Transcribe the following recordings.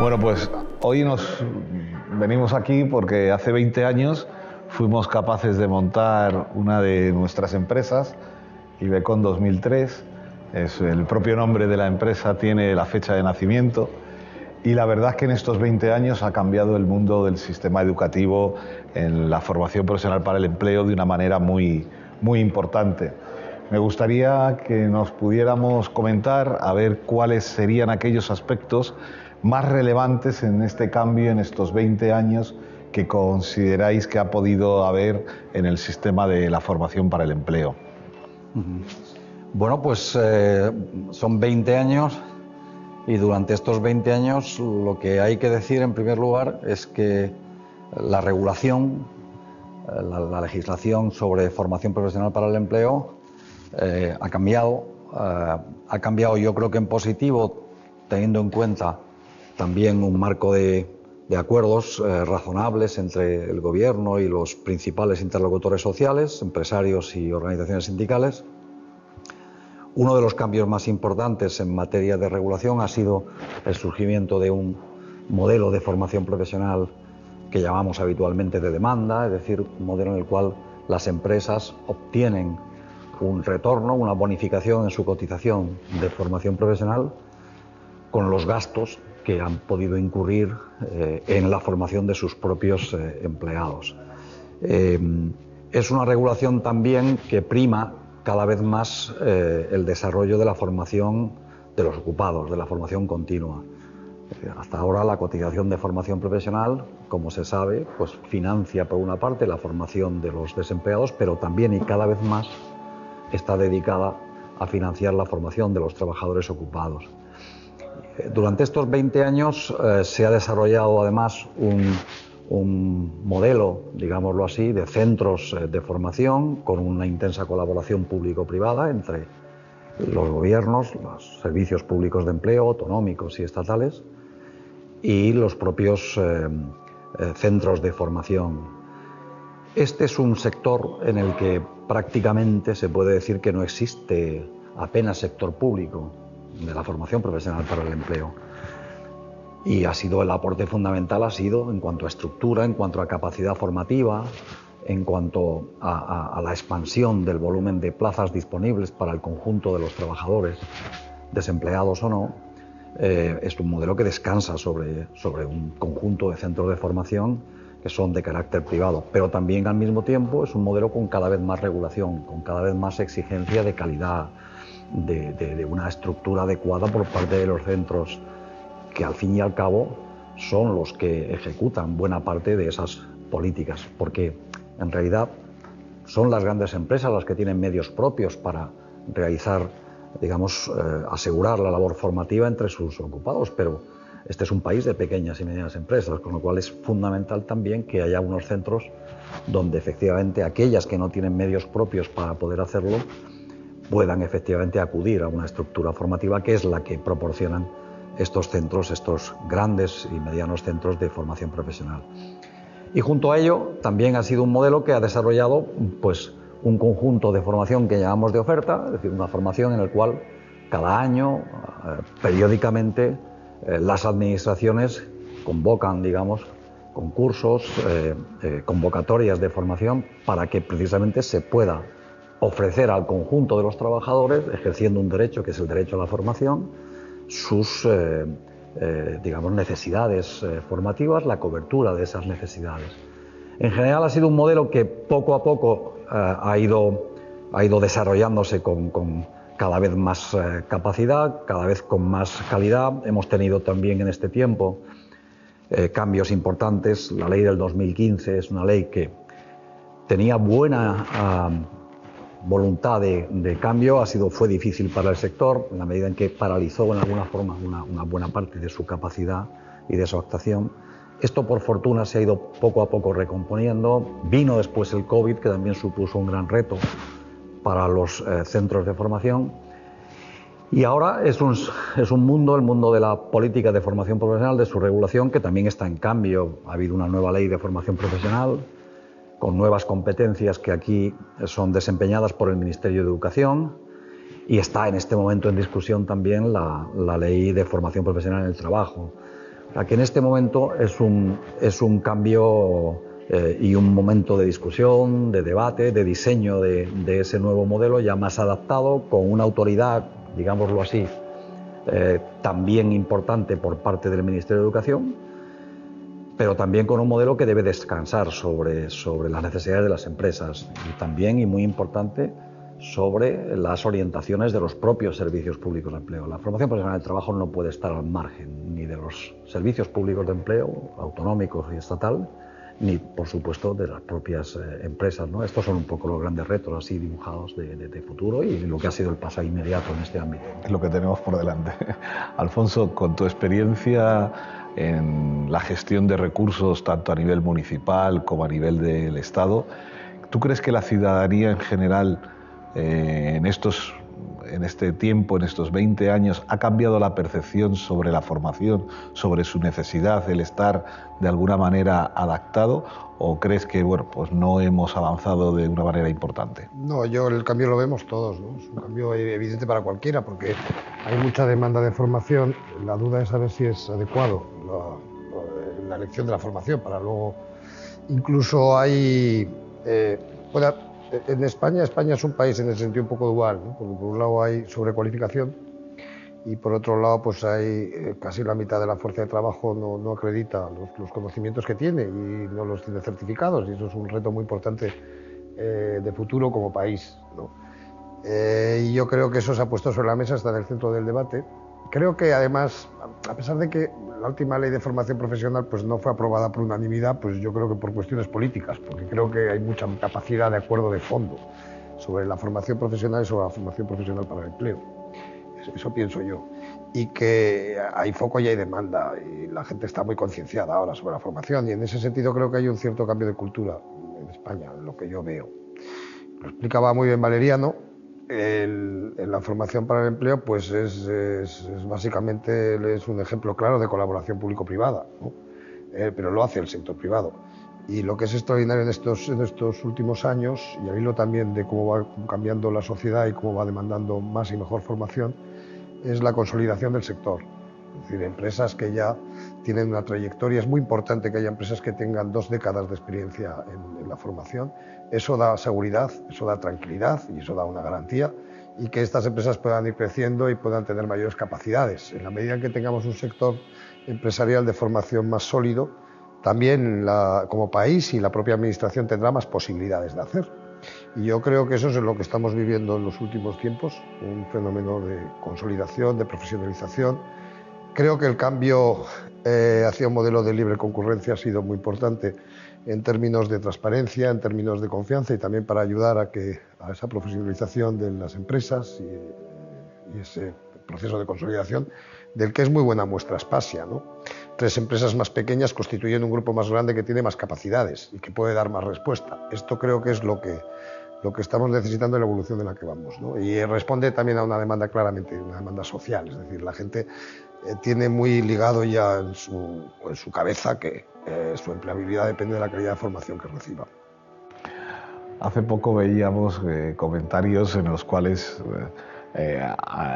Bueno, pues hoy nos venimos aquí porque hace 20 años fuimos capaces de montar una de nuestras empresas, Ibeco 2003. El propio nombre de la empresa tiene la fecha de nacimiento. Y la verdad es que en estos 20 años ha cambiado el mundo del sistema educativo en la formación profesional para el empleo de una manera muy importante. Me gustaría que nos pudiéramos comentar a ver cuáles serían aquellos aspectos más relevantes en este cambio, en estos 20 años, que consideráis que ha podido haber en el sistema de la formación para el empleo. Bueno, pues son 20 años y durante estos 20 años lo que hay que decir en primer lugar es que la regulación, la legislación sobre formación profesional para el empleo ha cambiado yo creo que en positivo, teniendo en cuenta también un marco de acuerdos razonables entre el gobierno y los principales interlocutores sociales, empresarios y organizaciones sindicales. Uno de los cambios más importantes en materia de regulación ha sido el surgimiento de un modelo de formación profesional que llamamos habitualmente de demanda, es decir, un modelo en el cual las empresas obtienen un retorno, una bonificación en su cotización de formación profesional con los gastos que han podido incurrir en la formación de sus propios empleados. Es una regulación también que prima cada vez más el desarrollo de la formación de los ocupados, de la formación continua. Hasta ahora la cotización de formación profesional, como se sabe, pues financia por una parte la formación de los desempleados, pero también y cada vez más está dedicada a financiar la formación de los trabajadores ocupados. Durante estos 20 años se ha desarrollado además un modelo, digámoslo así, de centros de formación con una intensa colaboración público-privada entre los gobiernos, los servicios públicos de empleo, autonómicos y estatales, y los propios centros de formación. Este es un sector en el que prácticamente se puede decir que no existe apenas sector público de la formación profesional para el empleo. Y ha sido el aporte fundamental, en cuanto a estructura, en cuanto a capacidad formativa, en cuanto a la expansión del volumen de plazas disponibles para el conjunto de los trabajadores, desempleados o no. Es un modelo que descansa sobre un conjunto de centros de formación que son de carácter privado, pero también al mismo tiempo es un modelo con cada vez más regulación, con cada vez más exigencia de calidad, de una estructura adecuada por parte de los centros, que al fin y al cabo son los que ejecutan buena parte de esas políticas, porque en realidad son las grandes empresas las que tienen medios propios para realizar, digamos, asegurar la labor formativa entre sus ocupados, pero este es un país de pequeñas y medianas empresas, con lo cual es fundamental también que haya unos centros donde efectivamente aquellas que no tienen medios propios para poder hacerlo puedan efectivamente acudir a una estructura formativa que es la que proporcionan estos centros, estos grandes y medianos centros de formación profesional. Y junto a ello también ha sido un modelo que ha desarrollado pues un conjunto de formación que llamamos de oferta, es decir, una formación en el cual cada año, periódicamente, las administraciones convocan, digamos, concursos, convocatorias de formación para que precisamente se pueda ofrecer al conjunto de los trabajadores, ejerciendo un derecho que es el derecho a la formación, sus digamos, necesidades formativas, la cobertura de esas necesidades. En general ha sido un modelo que poco a poco ha ido desarrollándose con cada vez más capacidad, cada vez con más calidad. Hemos tenido también en este tiempo cambios importantes. La ley del 2015 es una ley que tenía buena voluntad de cambio, fue difícil para el sector en la medida en que paralizó en alguna forma una buena parte de su capacidad y de su actuación. Esto por fortuna se ha ido poco a poco recomponiendo. Vino después el COVID, que también supuso un gran reto para los centros de formación. Y ahora es un mundo, el mundo de la política de formación profesional, de su regulación, que también está en cambio. Ha habido una nueva ley de formación profesional con nuevas competencias que aquí son desempeñadas por el Ministerio de Educación, y está en este momento en discusión también la ley de formación profesional en el trabajo. Aquí en este momento es un cambio y un momento de discusión, de debate, de diseño de ese nuevo modelo ya más adaptado, con una autoridad, digámoslo así, también importante por parte del Ministerio de Educación, pero también con un modelo que debe descansar sobre las necesidades de las empresas y también, y muy importante, sobre las orientaciones de los propios servicios públicos de empleo. La formación profesional del trabajo no puede estar al margen ni de los servicios públicos de empleo, autonómicos y estatal, ni, por supuesto, de las propias empresas, ¿no? Estos son un poco los grandes retos así dibujados de futuro y lo que ha sido el pasado inmediato en este ámbito. Es lo que tenemos por delante. Alfonso, con tu experiencia en la gestión de recursos, tanto a nivel municipal como a nivel del Estado, ¿tú crees que la ciudadanía en general en este tiempo, en estos 20 años, ha cambiado la percepción sobre la formación, sobre su necesidad, el estar de alguna manera adaptado? ¿O crees que pues no hemos avanzado de una manera importante? No, el cambio lo vemos todos, ¿no? Es un cambio evidente para cualquiera, porque hay mucha demanda de formación. La duda es saber si es adecuado la elección de la formación para luego. Incluso hay. En España es un país en el sentido un poco dual, ¿no? Porque por un lado hay sobrecualificación y por otro lado pues hay casi la mitad de la fuerza de trabajo no acredita los conocimientos que tiene y no los tiene certificados, y eso es un reto muy importante de futuro como país, ¿no? Y yo creo que eso se ha puesto sobre la mesa, está en el centro del debate. Creo que además, a pesar de que la última ley de formación profesional pues no fue aprobada por unanimidad, pues yo creo que por cuestiones políticas, porque creo que hay mucha capacidad de acuerdo de fondo sobre la formación profesional y sobre la formación profesional para el empleo. Eso pienso yo. Y que hay foco y hay demanda, y la gente está muy concienciada ahora sobre la formación, y en ese sentido creo que hay un cierto cambio de cultura en España, en lo que yo veo. Lo explicaba muy bien Valeriano. La formación para el empleo pues es básicamente un ejemplo claro de colaboración público-privada, ¿no? Pero lo hace el sector privado. Y lo que es extraordinario en estos últimos años, y al hilo también de cómo va cambiando la sociedad y cómo va demandando más y mejor formación, es la consolidación del sector. Es decir, empresas que ya tienen una trayectoria. Es muy importante que haya empresas que tengan 2 décadas de experiencia en la formación. Eso da seguridad, eso da tranquilidad y eso da una garantía, y que estas empresas puedan ir creciendo y puedan tener mayores capacidades. En la medida en que tengamos un sector empresarial de formación más sólido, también como país y la propia administración tendrá más posibilidades de hacer. Y yo creo que eso es lo que estamos viviendo en los últimos tiempos, un fenómeno de consolidación, de profesionalización. Creo que el cambio hacia un modelo de libre concurrencia ha sido muy importante en términos de transparencia, en términos de confianza, y también para ayudar a esa profesionalización de las empresas y ese proceso de consolidación, del que es muy buena muestra Aspasia, ¿no? 3 empresas más pequeñas constituyen un grupo más grande que tiene más capacidades y que puede dar más respuesta. Esto creo que es lo que estamos necesitando en la evolución de la que vamos, ¿no? Y responde también a una demanda claramente, una demanda social. Es decir, la gente tiene muy ligado ya en su cabeza que su empleabilidad depende de la calidad de formación que reciba. Hace poco veíamos comentarios en los cuales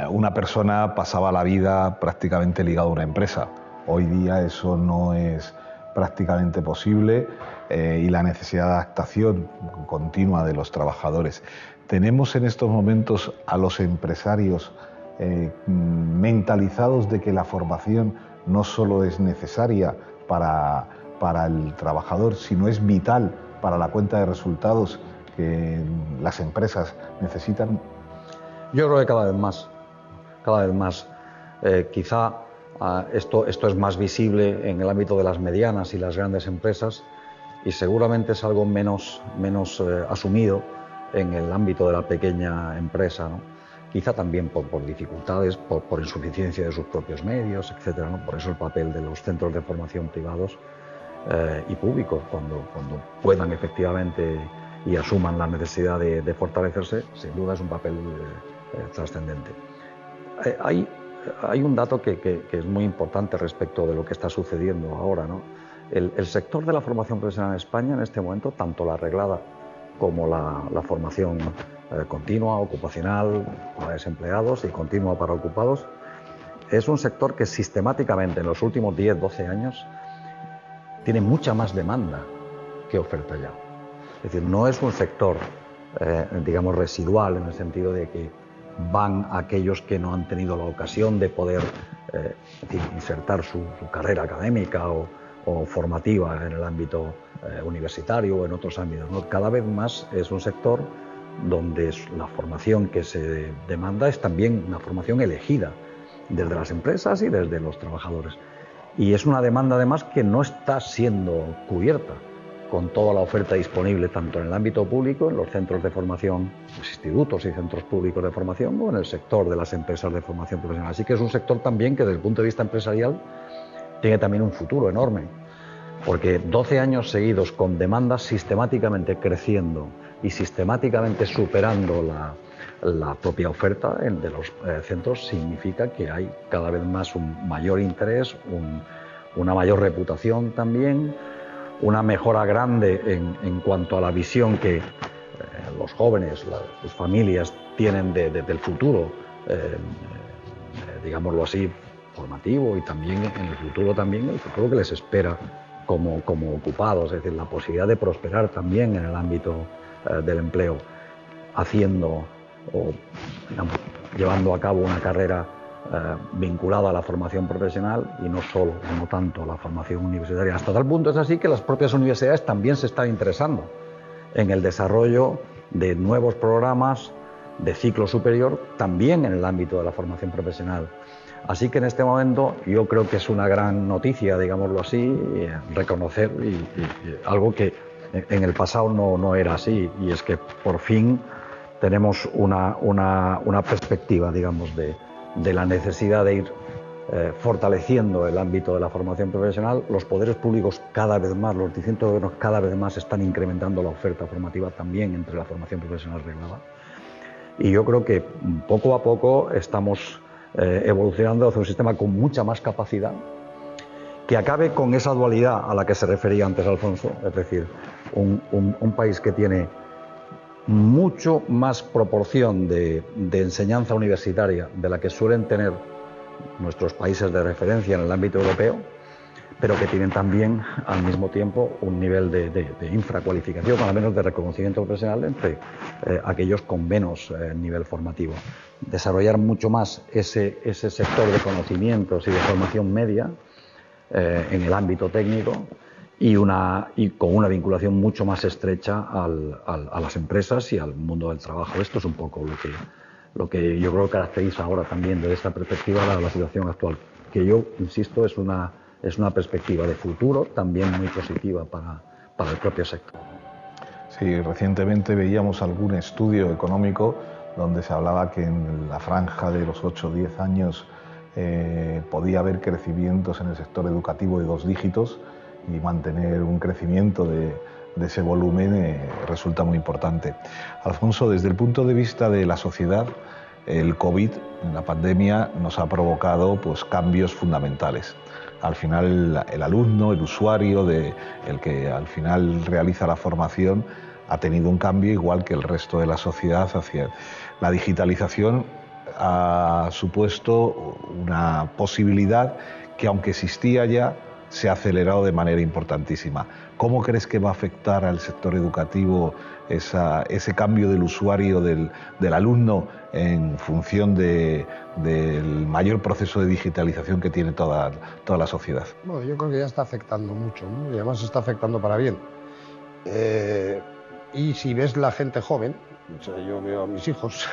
una persona pasaba la vida prácticamente ligada a una empresa. Hoy día eso no es prácticamente posible y la necesidad de adaptación continua de los trabajadores. ¿Tenemos en estos momentos a los empresarios mentalizados de que la formación no solo es necesaria para el trabajador, sino es vital para la cuenta de resultados que las empresas necesitan? Yo creo que cada vez más. Quizá esto es más visible en el ámbito de las medianas y las grandes empresas, y seguramente es algo menos asumido en el ámbito de la pequeña empresa, ¿no? Quizá también por dificultades, por insuficiencia de sus propios medios, etcétera, ¿no? Por eso el papel de los centros de formación privados y públicos, cuando puedan efectivamente y asuman la necesidad de fortalecerse, sin duda es un papel trascendente. Hay un dato que es muy importante respecto de lo que está sucediendo ahora, ¿no? El sector de la formación profesional en España en este momento, tanto la reglada como la formación continua, ocupacional, para desempleados y continua para ocupados, es un sector que sistemáticamente en los últimos 10, 12 años tiene mucha más demanda que oferta ya. Es decir, no es un sector, digamos, residual en el sentido de que van aquellos que no han tenido la ocasión de poder insertar su carrera académica o formativa en el ámbito universitario o en otros ámbitos, ¿no? Cada vez más es un sector donde la formación que se demanda es también una formación elegida desde las empresas y desde los trabajadores. Y es una demanda además que no está siendo cubierta con toda la oferta disponible tanto en el ámbito público, en los centros de formación, los institutos y centros públicos de formación, o en el sector de las empresas de formación profesional. Así que es un sector también que desde el punto de vista empresarial tiene también un futuro enorme, porque 12 años seguidos con demandas sistemáticamente creciendo y sistemáticamente superando la propia oferta de los centros significa que hay cada vez más un mayor interés, una mayor reputación también, una mejora grande en cuanto a la visión que los jóvenes, las familias tienen del futuro, digámoslo así, formativo, y también en el futuro que les espera como ocupados, es decir, la posibilidad de prosperar también en el ámbito del empleo, haciendo o digamos, llevando a cabo una carrera vinculada a la formación profesional y no tanto a la formación universitaria. Hasta tal punto es así que las propias universidades también se están interesando en el desarrollo de nuevos programas de ciclo superior también en el ámbito de la formación profesional. Así que en este momento yo creo que es una gran noticia, digámoslo así, reconocer algo que en el pasado no era así, y es que por fin tenemos una perspectiva, digamos, de la necesidad de ir fortaleciendo el ámbito de la formación profesional. Los poderes públicos cada vez más, los distintos gobiernos cada vez más están incrementando la oferta formativa también entre la formación profesional reglada. Y yo creo que poco a poco estamos evolucionando hacia un sistema con mucha más capacidad, que acabe con esa dualidad a la que se refería antes Alfonso, es decir, un país que tiene mucho más proporción de enseñanza universitaria de la que suelen tener nuestros países de referencia en el ámbito europeo, pero que tienen también al mismo tiempo un nivel de infracualificación, al menos de reconocimiento profesional entre aquellos con menos nivel formativo. Desarrollar mucho más ese sector de conocimientos y de formación media en el ámbito técnico y con una vinculación mucho más estrecha a las empresas y al mundo del trabajo. Esto es un poco lo que yo creo que caracteriza ahora también desde esta perspectiva la situación actual, que yo insisto es una perspectiva de futuro también muy positiva para el propio sector. Sí, recientemente veíamos algún estudio económico donde se hablaba que en la franja de los 8 o 10 años podía haber crecimientos en el sector educativo de 2 dígitos, y mantener un crecimiento de ese volumen resulta muy importante. Alfonso, desde el punto de vista de la sociedad, el COVID, la pandemia, nos ha provocado pues, cambios fundamentales. Al final el alumno, el usuario, el que al final realiza la formación, ha tenido un cambio igual que el resto de la sociedad hacia la digitalización. Ha supuesto una posibilidad que, aunque existía ya, se ha acelerado de manera importantísima. ¿Cómo crees que va a afectar al sector educativo ese cambio del usuario, del alumno, en función del mayor proceso de digitalización que tiene toda la sociedad? Bueno, yo creo que ya está afectando mucho, ¿no? Y además está afectando para bien. Y si ves la gente joven, o sea, yo veo a mis hijos,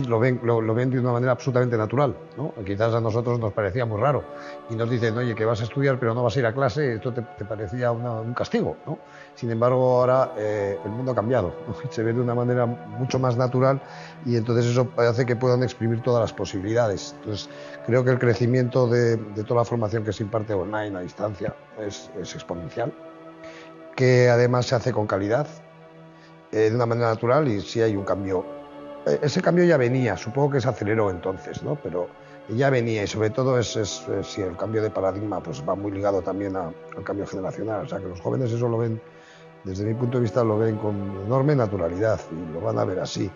lo ven de una manera absolutamente natural, ¿no? Quizás a nosotros nos parecía muy raro y nos dicen, oye, que vas a estudiar pero no vas a ir a clase, esto te parecía un castigo, ¿no? Sin embargo, ahora el mundo ha cambiado, ¿no? Se ve de una manera mucho más natural, y entonces eso hace que puedan exprimir todas las posibilidades. Entonces, creo que el crecimiento de toda la formación que se imparte online, a distancia, es exponencial, que además se hace con calidad, de una manera natural, y sí hay un cambio. Ese cambio ya venía, supongo que se aceleró entonces, ¿no? Pero ya venía, y sobre todo si el cambio de paradigma pues va muy ligado también al cambio generacional. O sea, que los jóvenes eso lo ven, desde mi punto de vista, lo ven con enorme naturalidad y lo van a ver así.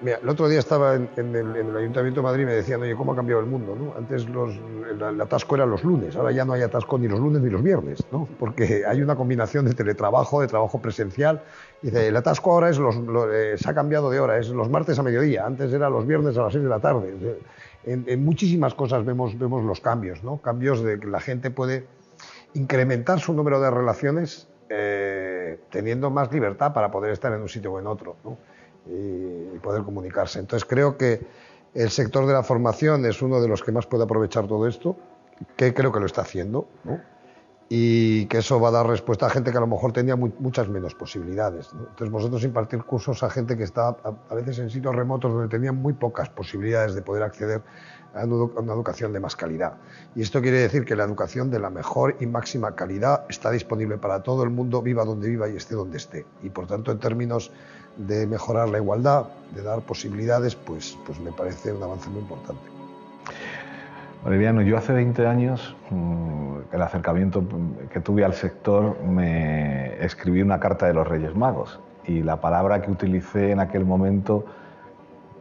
Mira, el otro día estaba en el Ayuntamiento de Madrid y me decían, oye, ¿cómo ha cambiado el mundo, ¿no? Antes el atasco era los lunes, ahora ya no hay atasco ni los lunes ni los viernes, ¿no? Porque hay una combinación de teletrabajo, de trabajo presencial. Y dice, el atasco ahora es se ha cambiado de hora, es los martes a mediodía, antes era los viernes a las 6 de la tarde. En muchísimas cosas vemos los cambios, ¿no? Cambios de que la gente puede incrementar su número de relaciones teniendo más libertad para poder estar en un sitio o en otro, ¿no? Y poder comunicarse. Entonces creo que el sector de la formación es uno de los que más puede aprovechar todo esto, que creo que lo está haciendo, ¿no? Y que eso va a dar respuesta a gente que a lo mejor tenía muchas menos posibilidades, ¿no? Entonces vosotros impartir cursos a gente que está a veces en sitios remotos donde tenían muy pocas posibilidades de poder acceder a una educación de más calidad. Y esto quiere decir que la educación de la mejor y máxima calidad está disponible para todo el mundo, viva donde viva y esté donde esté. Y por tanto, en términos de mejorar la igualdad, de dar posibilidades, pues me parece un avance muy importante. Aureliano, yo hace 20 años, el acercamiento que tuve al sector, me escribí una carta de los Reyes Magos y la palabra que utilicé en aquel momento,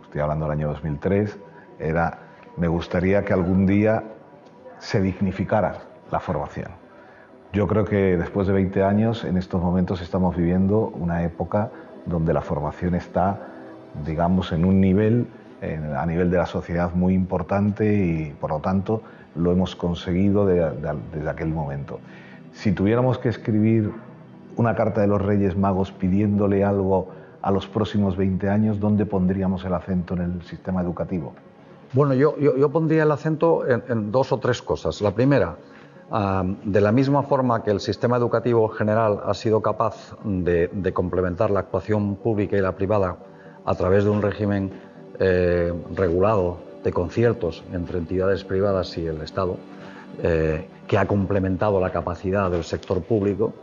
estoy hablando del año 2003, era: me gustaría que algún día se dignificara la formación. Yo creo que después de 20 años, en estos momentos estamos viviendo una época donde la formación está, digamos, en un nivel, a nivel de la sociedad, muy importante y, por lo tanto, lo hemos conseguido desde aquel momento. Si tuviéramos que escribir una carta de los Reyes Magos pidiéndole algo a los próximos 20 años, ¿dónde pondríamos el acento en el sistema educativo? Bueno, yo pondría el acento en dos o tres cosas. La primera, de la misma forma que el sistema educativo general ha sido capaz de complementar la actuación pública y la privada a través de un régimen regulado de conciertos entre entidades privadas y el Estado, que ha complementado la capacidad del sector público,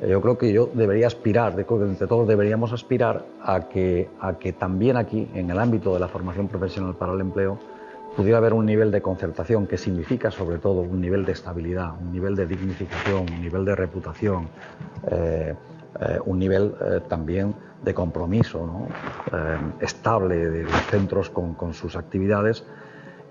yo creo que debería aspirar, creo que entre todos deberíamos aspirar a que también aquí, en el ámbito de la formación profesional para el empleo, pudiera haber un nivel de concertación que significa sobre todo un nivel de estabilidad, un nivel de dignificación, un nivel de reputación, un nivel también de compromiso, ¿no? Estable de los centros con sus actividades,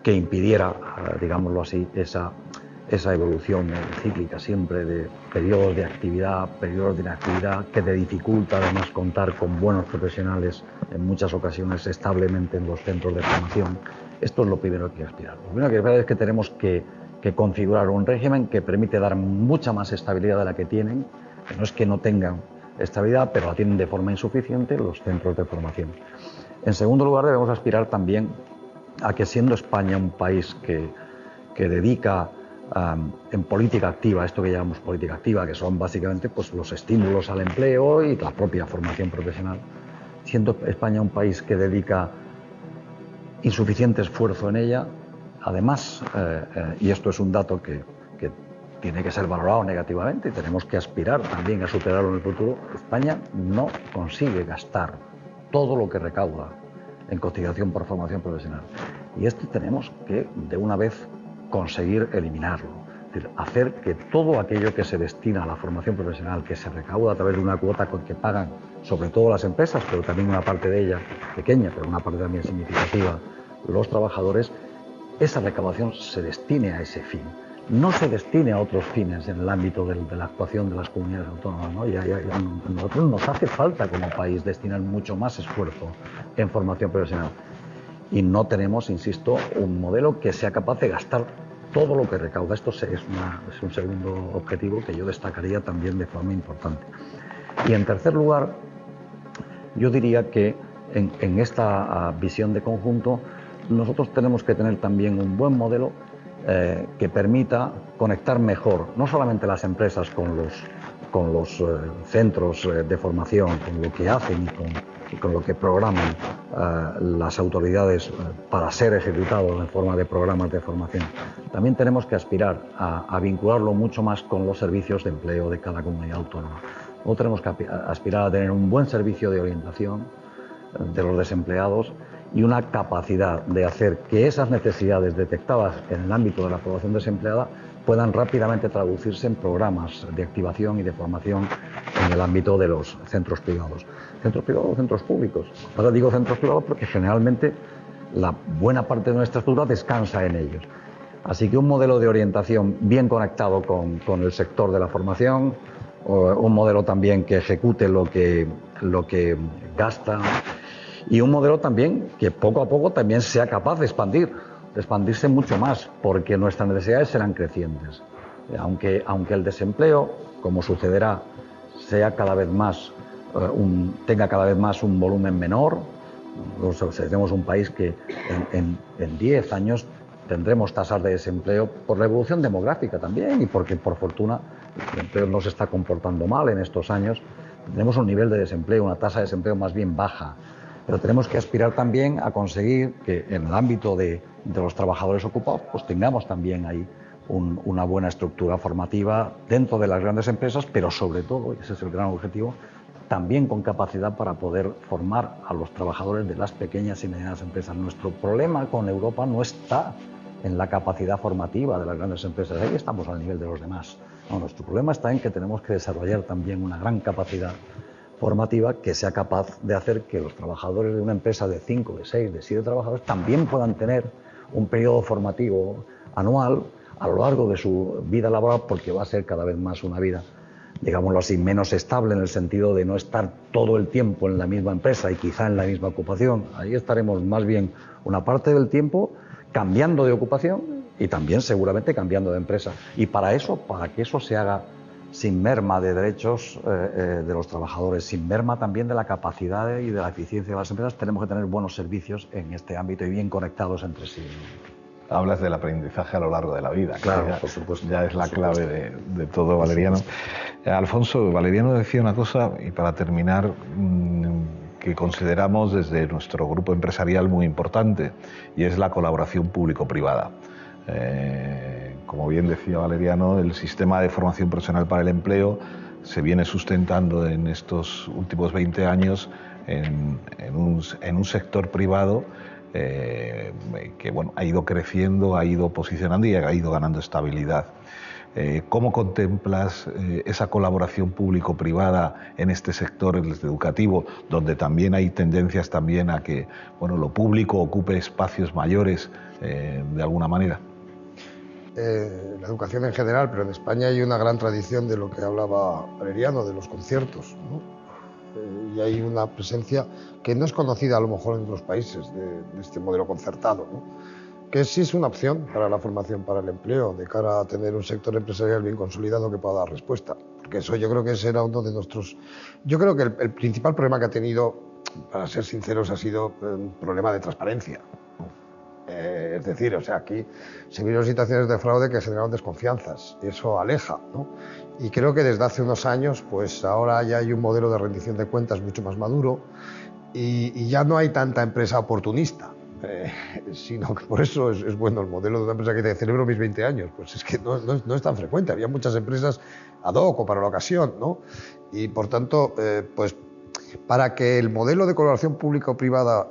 que impidiera, digámoslo así, esa evolución cíclica siempre de periodos de actividad, periodos de inactividad, que te dificulta además contar con buenos profesionales en muchas ocasiones establemente en los centros de formación. Esto es lo primero que hay que aspirar. Lo primero que hay que aspirar es que tenemos que configurar un régimen que permite dar mucha más estabilidad de la que tienen, que no es que no tengan estabilidad, pero la tienen de forma insuficiente los centros de formación. En segundo lugar, debemos aspirar también a que, siendo España un país que dedica en política activa, esto que llamamos política activa, que son básicamente pues, los estímulos al empleo y la propia formación profesional, siendo España un país que dedica insuficiente esfuerzo en ella, además, y esto es un dato que tiene que ser valorado negativamente y tenemos que aspirar también a superarlo en el futuro, España no consigue gastar todo lo que recauda en cotización por formación profesional. Y esto tenemos que, de una vez, conseguir eliminarlo. Es decir, hacer que todo aquello que se destina a la formación profesional, que se recauda a través de una cuota que pagan sobre todo las empresas, pero también una parte de ella, pequeña, pero una parte también significativa, los trabajadores, esa recaudación se destine a ese fin. No se destine a otros fines en el ámbito de la actuación de las comunidades autónomas, ¿no? A nosotros nos hace falta como país destinar mucho más esfuerzo en formación profesional. Y no tenemos, insisto, un modelo que sea capaz de gastar todo lo que recauda. Esto es un segundo objetivo que yo destacaría también de forma importante. Y en tercer lugar, yo diría que en esta visión de conjunto, nosotros tenemos que tener también un buen modelo que permita conectar mejor, no solamente las empresas con los centros de formación, con lo que hacen y con lo que programan las autoridades para ser ejecutado en forma de programas de formación. También tenemos que aspirar a vincularlo mucho más con los servicios de empleo de cada comunidad autónoma. O tenemos que aspirar a tener un buen servicio de orientación de los desempleados y una capacidad de hacer que esas necesidades detectadas en el ámbito de la población desempleada puedan rápidamente traducirse en programas de activación y de formación en el ámbito de los centros privados. Centros privados o centros públicos. Ahora digo centros privados porque generalmente la buena parte de nuestra estructura descansa en ellos. Así que un modelo de orientación bien conectado con el sector de la formación, un modelo también que ejecute lo que gasta, y un modelo también que poco a poco también sea capaz de expandirse mucho más, porque nuestras necesidades serán crecientes. Aunque el desempleo, como sucederá, sea cada vez más, tenga cada vez más un volumen menor, seremos un país que en 10 años tendremos tasas de desempleo por la evolución demográfica también y porque, por fortuna, el empleo no se está comportando mal en estos años. Tenemos un nivel de desempleo, una tasa de desempleo más bien baja. Pero tenemos que aspirar también a conseguir que en el ámbito de los trabajadores ocupados pues tengamos también ahí una buena estructura formativa dentro de las grandes empresas, pero sobre todo, y ese es el gran objetivo, también con capacidad para poder formar a los trabajadores de las pequeñas y medianas empresas. Nuestro problema con Europa no está en la capacidad formativa de las grandes empresas, ahí estamos al nivel de los demás. No, nuestro problema está en que tenemos que desarrollar también una gran capacidad formativa que sea capaz de hacer que los trabajadores de una empresa de 5, de 6, de 7 trabajadores también puedan tener un periodo formativo anual a lo largo de su vida laboral, porque va a ser cada vez más una vida, digámoslo así, menos estable en el sentido de no estar todo el tiempo en la misma empresa y quizá en la misma ocupación. Ahí estaremos más bien una parte del tiempo cambiando de ocupación y también seguramente cambiando de empresa. Y para que eso se haga sin merma de derechos de los trabajadores, sin merma también de la capacidad y de la eficiencia de las empresas, tenemos que tener buenos servicios en este ámbito y bien conectados entre sí. Hablas del aprendizaje a lo largo de la vida. Claro, ya, por supuesto. Ya es la clave de todo, Valeriano. Alfonso, Valeriano decía una cosa, y para terminar, que consideramos desde nuestro grupo empresarial muy importante, y es la colaboración público-privada. Como bien decía Valeriano, el sistema de formación profesional para el empleo se viene sustentando en estos últimos 20 años en un sector privado que bueno, ha ido creciendo, ha ido posicionando y ha ido ganando estabilidad. ¿Cómo contemplas esa colaboración público-privada en este sector educativo, donde también hay tendencias también a que bueno, lo público ocupe espacios mayores de alguna manera? La educación en general, pero en España hay una gran tradición de lo que hablaba Valeriano, de los conciertos, ¿no? Y hay una presencia que no es conocida a lo mejor en otros países de este modelo concertado, ¿no? Que sí es una opción para la formación para el empleo, de cara a tener un sector empresarial bien consolidado que pueda dar respuesta. Porque eso yo creo que ese era uno de nuestros... Yo creo que el principal problema que ha tenido, para ser sinceros, ha sido un problema de transparencia. Es decir, o sea, aquí se vieron situaciones de fraude que generaron desconfianzas y eso aleja, ¿no? Y creo que desde hace unos años, pues ahora ya hay un modelo de rendición de cuentas mucho más maduro y ya no hay tanta empresa oportunista, sino que por eso es bueno el modelo de una empresa que te celebro mis 20 años, pues es que no es tan frecuente, había muchas empresas ad hoc o para la ocasión, ¿no? Y por tanto, pues para que el modelo de colaboración público-privada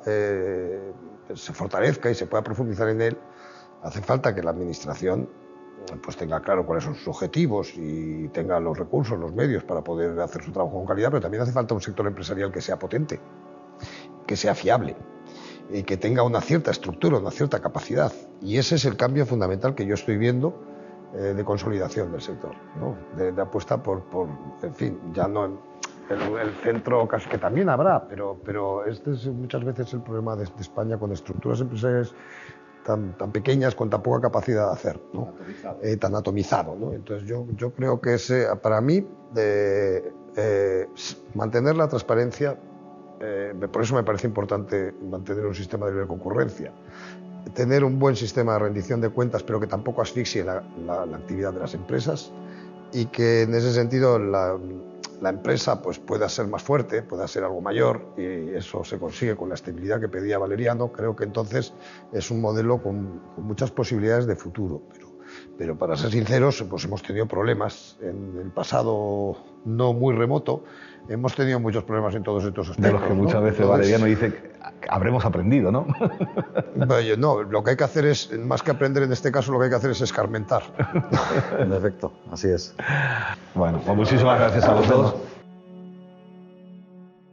se fortalezca y se pueda profundizar en él, hace falta que la administración pues tenga claro cuáles son sus objetivos y tenga los recursos, los medios para poder hacer su trabajo con calidad, pero también hace falta un sector empresarial que sea potente, que sea fiable y que tenga una cierta estructura, una cierta capacidad. Y ese es el cambio fundamental que yo estoy viendo de consolidación del sector, ¿no? De apuesta por, en fin, ya no el centro, que también habrá, pero este es muchas veces el problema de España con estructuras empresariales tan pequeñas, con tan poca capacidad de hacer, ¿no? Tan atomizado, ¿no? Entonces yo creo que para mí mantener la transparencia, por eso me parece importante mantener un sistema de libre concurrencia, tener un buen sistema de rendición de cuentas, pero que tampoco asfixie la actividad de las empresas y que en ese sentido la empresa pues pueda ser más fuerte, pueda ser algo mayor, y eso se consigue con la estabilidad que pedía Valeriano. Creo que entonces es un modelo con muchas posibilidades de futuro, Pero para ser sinceros, pues hemos tenido problemas en el pasado no muy remoto. Hemos tenido muchos problemas en todos estos aspectos. De los que muchas veces Valeriano dice que habremos aprendido, ¿no? No, lo que hay que hacer es, más que aprender en este caso, lo que hay que hacer es escarmentar. En efecto, así es. Bueno, pues muchísimas gracias a los dos.